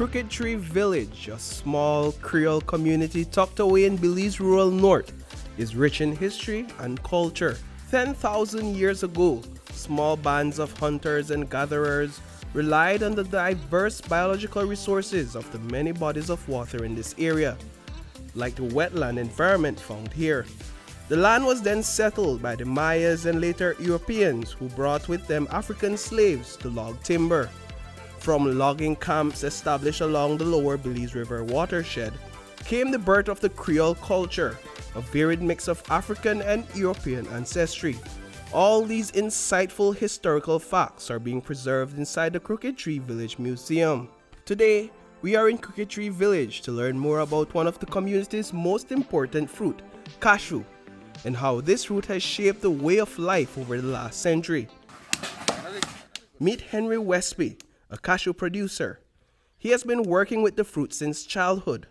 Crooked Tree Village, a small Creole community tucked away in Belize rural north, is rich in history and culture. 10,000 years ago, small bands of hunters and gatherers relied on the diverse biological resources of the many bodies of water in this area, like the wetland environment found here. The land was then settled by the Mayas and later Europeans who brought with them African slaves to log timber. From logging camps established along the lower Belize River watershed came the birth of the Creole culture, a varied mix of African and European ancestry. All these insightful historical facts are being preserved inside the Crooked Tree Village Museum. Today, we are in Crooked Tree Village to learn more about one of the community's most important fruit, cashew, and how this fruit has shaped the way of life over the last century. Meet Henry Westby, a cashew producer. He has been working with the fruit since childhood.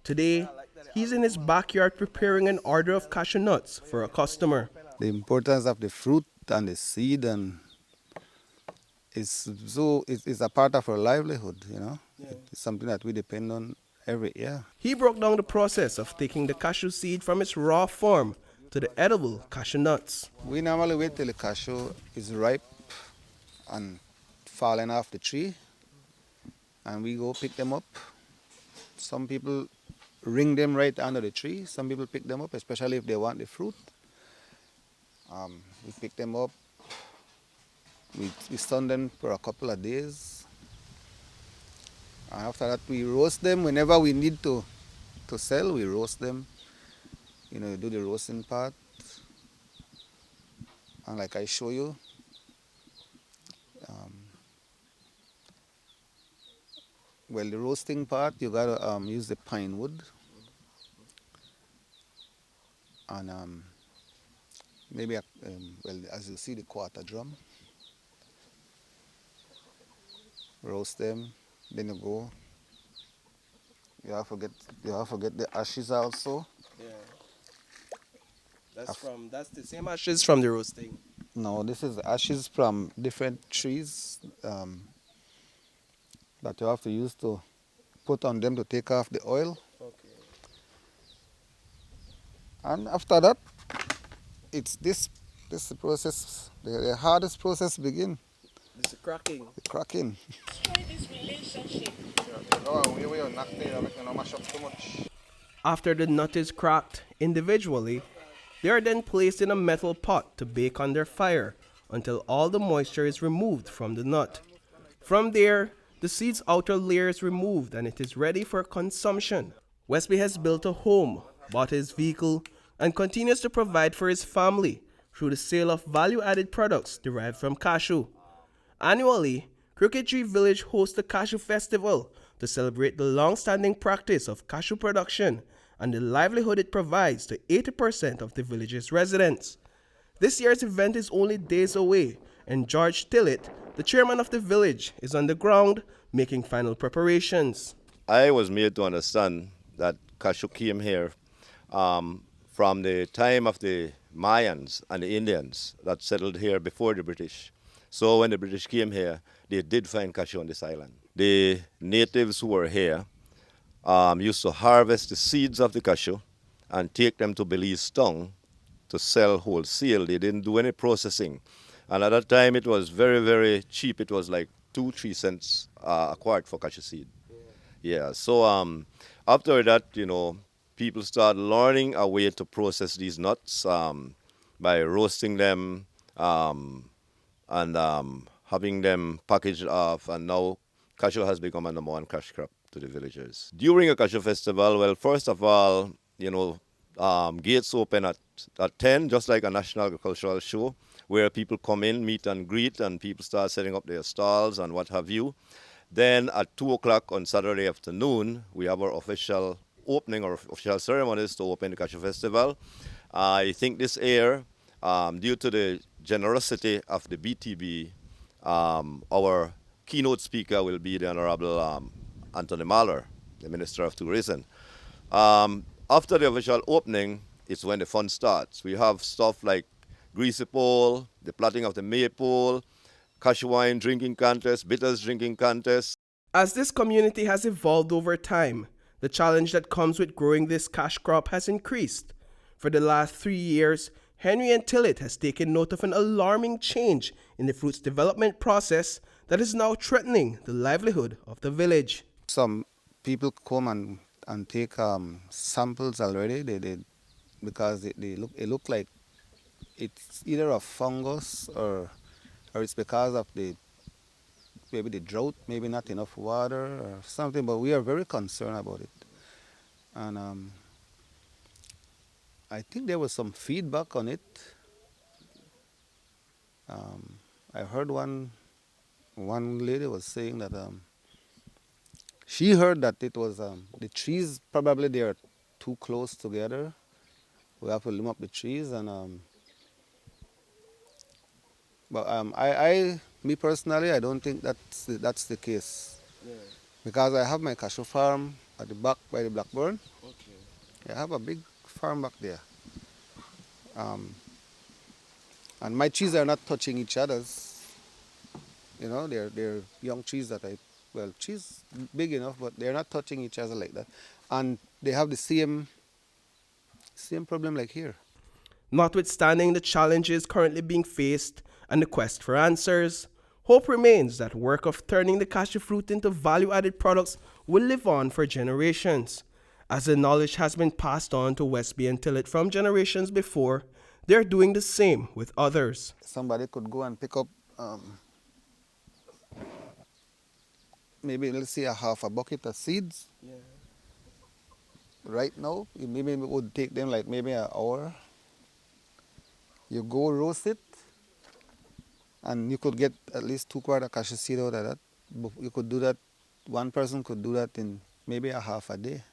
Today, he's in his backyard preparing an order of cashew nuts for a customer. The importance of the fruit and the seed and is a part of our livelihood, you know. Yeah. It's something that we depend on every year. He broke down the process of taking the cashew seed from its raw form to the edible cashew nuts. We normally wait till the cashew is ripe and falling off the tree, and we go pick them up. Some people ring them right under the tree. Some people pick them up, especially if they want the fruit. We pick them up. We sun them for a couple of days. And after that, we roast them. Whenever we need to sell, we roast them. You know, you do the roasting part. And like I show you, well, the roasting part, you gotta use the pine wood. And maybe, well, as you see, the quarter drum. Roast them, then you go. You have to get the ashes also. Yeah. That's the same ashes from the roasting. No, this is ashes from different trees that you have to use to put on them to take off the oil. Okay. And after that, it's this process, the hardest process begin. This is cracking. The cracking. This relationship. After the nut is cracked individually, they are then placed in a metal pot to bake on their fire until all the moisture is removed from the nut. From there, the seed's outer layer is removed and it is ready for consumption. Westby has built a home, bought his vehicle, and continues to provide for his family through the sale of value-added products derived from cashew. Annually, Crooked Tree Village hosts the Cashew Festival to celebrate the long-standing practice of cashew production and the livelihood it provides to 80% of the village's residents. This year's event is only days away, and George Tillett, the chairman of the village, is on the ground making final preparations. I was made to understand that cashew came here from the time of the Mayans and the Indians that settled here before the British. So when the British came here, they did find cashew on this island. The natives who were here used to harvest the seeds of the cashew and take them to Belize town to sell wholesale. They didn't do any processing. And at that time, it was very, very cheap. It was like 2-3 cents a quart for cashew seed. Yeah. So after that, you know, people started learning a way to process these nuts by roasting them and having them packaged off. And now cashew has become a number one cash crop to the villagers. During a cashew festival, well, first of all, you know, gates open at 10, just like a national agricultural show, where people come in, meet and greet, and people start setting up their stalls and what have you. Then at 2 o'clock on Saturday afternoon, we have our official opening or official ceremonies to open the Cashew Festival. I think this year, due to the generosity of the BTB, our keynote speaker will be the Honorable Anthony Mahler, the Minister of Tourism. After the official opening, it's when the fun starts. We have stuff like greasy pole, the plaiting of the maypole, cashew wine drinking contest, bitters drinking contest. As this community has evolved over time, the challenge that comes with growing this cash crop has increased. For the last 3 years, Henry and Tillett has taken note of an alarming change in the fruit's development process that is now threatening the livelihood of the village. Some people come and take samples already. They because it look like it's either a fungus or it's because of maybe the drought, maybe not enough water or something. But we are very concerned about it, and I think there was some feedback on it. I heard one lady was saying that she heard that it was the trees probably they are too close together. We have to limb up the trees but me personally, I don't think that's the case. Yeah. Because I have my cashew farm at the back by the Blackburn. Okay. I have a big farm back there. And my trees are not touching each other's. You know, they're young trees trees big enough, but they're not touching each other like that. And they have the same problem like here. Notwithstanding the challenges currently being faced and the quest for answers, hope remains that work of turning the cashew fruit into value-added products will live on for generations. As the knowledge has been passed on to Westby and Tillett from generations before, they're doing the same with others. Somebody could go and pick up maybe, let's say, a half a bucket of seeds. Yeah. Right now, maybe it would take them like maybe an hour. You go roast it, and you could get at least 2 quarts of cashew seed out of that. You could do that, one person could do that in maybe a half a day.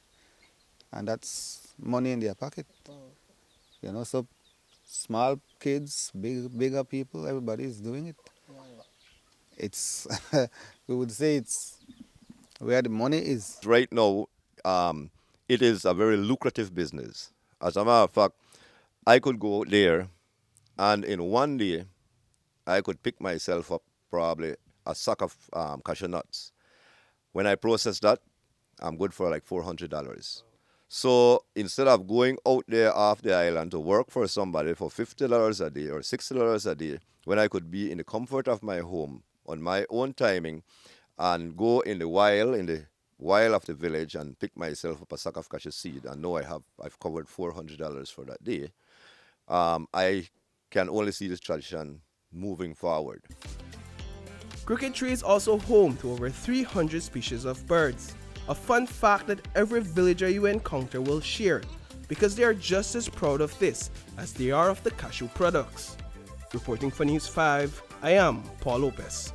And that's money in their pocket. You know, so small kids, bigger people, everybody is doing it. It's, we would say it's where the money is. Right now, it is a very lucrative business. As a matter of fact, I could go there and in one day, I could pick myself up probably a sack of cashew nuts. When I process that, I'm good for like $400. So instead of going out there off the island to work for somebody for $50 a day or $60 a day, when I could be in the comfort of my home on my own timing and go in the wild of the village and pick myself up a sack of cashew seed and know I've covered $400 for that day, I can only see this tradition moving forward. Crooked Tree is also home to over 300 species of birds. A fun fact that every villager you encounter will share, because they are just as proud of this as they are of the cashew products. Reporting for News 5, I am Paul Lopez.